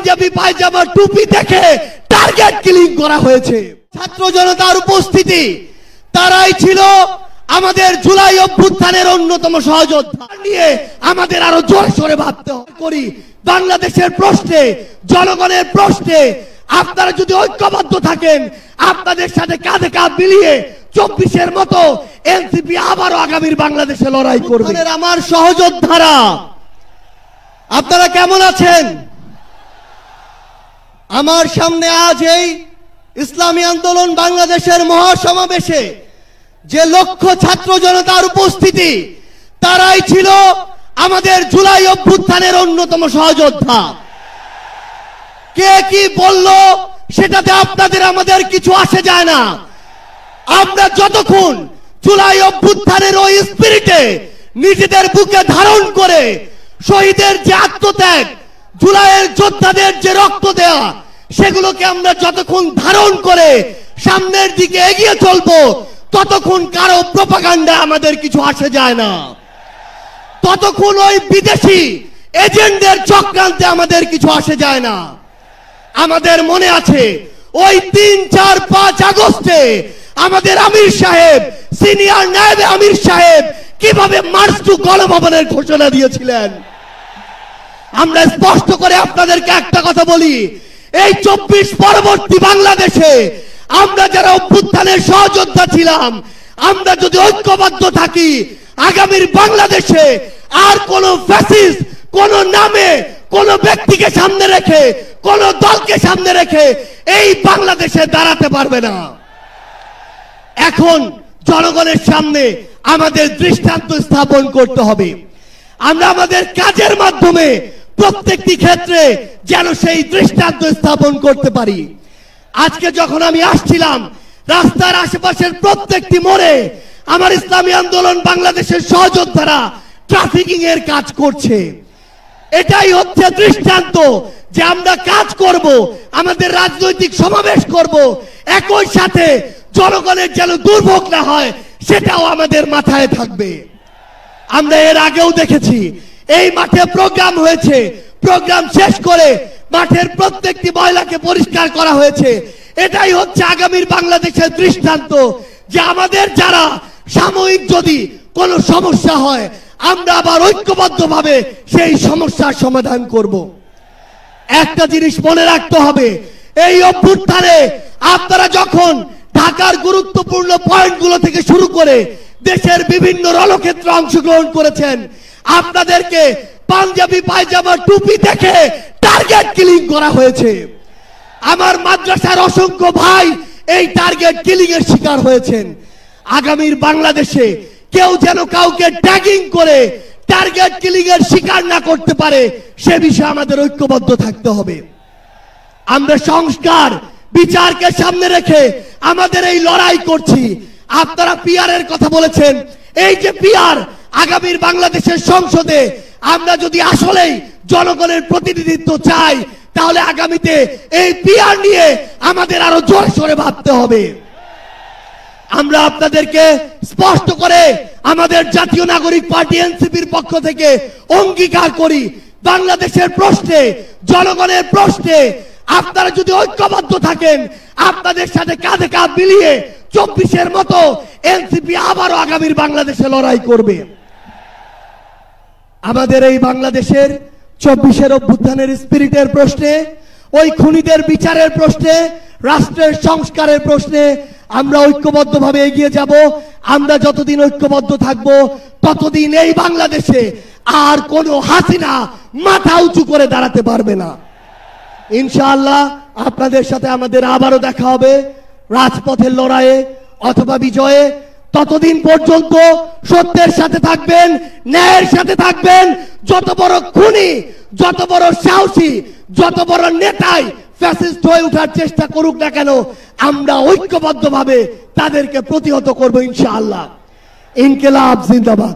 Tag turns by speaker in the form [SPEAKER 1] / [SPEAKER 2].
[SPEAKER 1] পাঞ্জাবি পায়জামা টুপি দেখে target killing করা হয়েছে। ছাত্র জনতার উপস্থিতি, তারাই ছিল আমাদের জুলাই অভ্যুত্থানের অন্যতম সহযোদ্ধা। নিয়ে আমাদের আরো জোরে সোরে ভাবতে করি বাংলাদেশের প্রশ্নে, জনগণের প্রশ্নে আপনারা যদি ঐক্যবদ্ধ থাকেন, আপনাদের সাথে কাঁধে কাঁধ মিলিয়ে 24-এর মতো এনসিপি আবারও আগামীর বাংলাদেশে লড়াই করবে। আমার সহযোদ্ধারা, আপনারা কেমন আছেন? আমার সামনে আজ এই ইসলামী আন্দোলন বাংলাদেশের মহাসমাবেশে যে লক্ষ ছাত্র জনতার উপস্থিতি, তারাই ছিল আমাদের জুলাই অভ্যুত্থানের অন্যতম সহযোদ্ধা। কে কি বলল সেটাতে আপনাদের আমাদের কিছু আসে যায় না। আমরা যতক্ষণ জুলাই অভ্যুত্থানের ওই স্পিরিটে নিজেদের বুকে ধারণ করে শহীদের যে আত্মত্যাগ, জুলাইয়ের যোদ্ধাদের যে রক্ত দেওয়া, সেগুলোকে আমরা যতক্ষণ ধারণ করে সামনের দিকে এগিয়ে চলবো, ততক্ষণ কারো প্রপাগান্ডা আমাদের কিছু আসে যায় না। ততক্ষণ ওই বিদেশি এজেন্টদের চক্রান্তে আমাদের কিছু আসে যায় না। আমাদের মনে আছে ওই 3, 4, 5 আগস্টে আমাদের আমির সাহেব, সিনিয়র নায়েব আমির সাহেব কিভাবে মার্চ টু গণভবনের ঘোষণা দিয়েছিলেন। আমরা স্পষ্ট করে আপনাদেরকে একটা কথা বলি, এই 24 পরবর্তী বাংলাদেশে আমরা যারা অভ্যুত্থানের সহযোদ্ধা ছিলাম, আমরা যদি ঐক্যবদ্ধ থাকি, আগামীর বাংলাদেশে আর কোন ফ্যাসিস্ট কোন নামে কোন ব্যক্তিকে সামনে রেখে, কোন দলকে সামনে রেখে এই বাংলাদেশে দাঁড়াতে পারবে না। এখন জনগণের সামনে আমাদের দৃষ্টান্ত স্থাপন করতে হবে। আমরা আমাদের কাজের মাধ্যমে প্রত্যেকটি ক্ষেত্রে যেন সেই দৃষ্টান্ত স্থাপন করতে পারি। আজকে যখন আমি আসছিলাম, রাস্তার আশেপাশের প্রত্যেকটি মোড়ে আমার ইসলামী আন্দোলন বাংলাদেশের সহযোদ্ধারা ট্রাফিকিং এর কাজ করছে। এটাই হচ্ছে দৃষ্টান্ত যে আমরা কাজ করব, আমাদের রাজনৈতিক সমাবেশ করব, একই সাথে জনগণের যেন দুর্ভোগ না হয় সেটাও আমাদের মাথায় থাকবে। আমরা এর আগেও দেখেছি এই মাঠে প্রোগ্রাম হয়েছে, প্রোগ্রাম শেষ করে মাঠের প্রত্যেকটি ময়লাকে পরিষ্কার করা হয়েছে। এটাই হচ্ছে আগামীর বাংলাদেশের দৃষ্টান্ত যে আমাদের যারা সাময়িক যদি কোনো সমস্যা হয়, আমরা আবার ঐক্যবদ্ধভাবে সেই সমস্যার সমাধান করব। একটা জিনিস মনে রাখতে হবে, এই অভ্যুত্থানে আপনারা যখন ঢাকার গুরুত্বপূর্ণ পয়েন্টগুলো থেকে শুরু করে দেশের বিভিন্ন রণক্ষেত্রে অংশগ্রহণ করেছেন, আপনাদেরকে পাঞ্জাবি পায়জামা টুপি দেখে টার্গেট কিলিং করা হয়েছে। আমার মাদ্রাসার অসংখ্য ভাই এই টার্গেট কিলিং এর শিকার হয়েছেন। আগামীর বাংলাদেশে কেউ যেন কাউকে ট্যাগিং করে টার্গেট কিলিং এর শিকার না করতে পারে, সে বিষয়ে আমাদের ঐক্যবদ্ধ থাকতে হবে। আমরা সংস্কার বিচারকে সামনে রেখে আমাদের এই লড়াই করছি। আপনারা পিআর এর কথা বলেছেন, এই যে পিআর, আগামীর বাংলাদেশের সংসদে আমরা যদি আসলেই জনগণের প্রতিনিধিত্ব চাই, তাহলে আগামীতে এই পিআর নিয়ে আমাদের আরো জোরে সোরে ভাবতে হবে। আমরা আপনাদেরকে স্পষ্ট করে আমাদের জাতীয় নাগরিক পার্টি এনসিপির পক্ষ থেকে অঙ্গীকার করি, বাংলাদেশের প্রশ্নে, জনগণের প্রশ্নে আপনারা যদি ঐক্যবদ্ধ থাকেন, আপনাদের সাথে কাঁধে কাঁধ মিলিয়ে 24-এর মতো এনসিপি আবারও আগামীর বাংলাদেশে লড়াই করবে। আমাদের এই বাংলাদেশের 24-এর অভ্যুত্থানের স্পিরিটের প্রশ্নে, ওই খুনিদের বিচারের প্রশ্নে, রাষ্ট্রের সংস্কারের প্রশ্নে আমরা ঐক্যবদ্ধভাবে এগিয়ে যাব। আমরা যতদিন ঐক্যবদ্ধ থাকব, ততদিন এই বাংলাদেশে আর কোনো হাসিনা মাথা উঁচু করে দাঁড়াতে পারবে না। ইনশাআল্লাহ আপনাদের সাথে আমাদের আবারও দেখা হবে রাজপথের লড়াইয়ে অথবা বিজয়ে। ততদিন পর্যন্ত সত্যের সাথে থাকবেন, ন্যায়ের সাথে থাকবেন। যত বড় খুনি, যত বড় সাহসী, যত বড় নেতাই ফ্যাসিস্ট হয়ে ওঠার চেষ্টা করুক না কেন, আমরা ঐক্যবদ্ধভাবে তাদেরকে প্রতিহত করব ইনশাআল্লাহ। ইনকিলাব জিন্দাবাদ।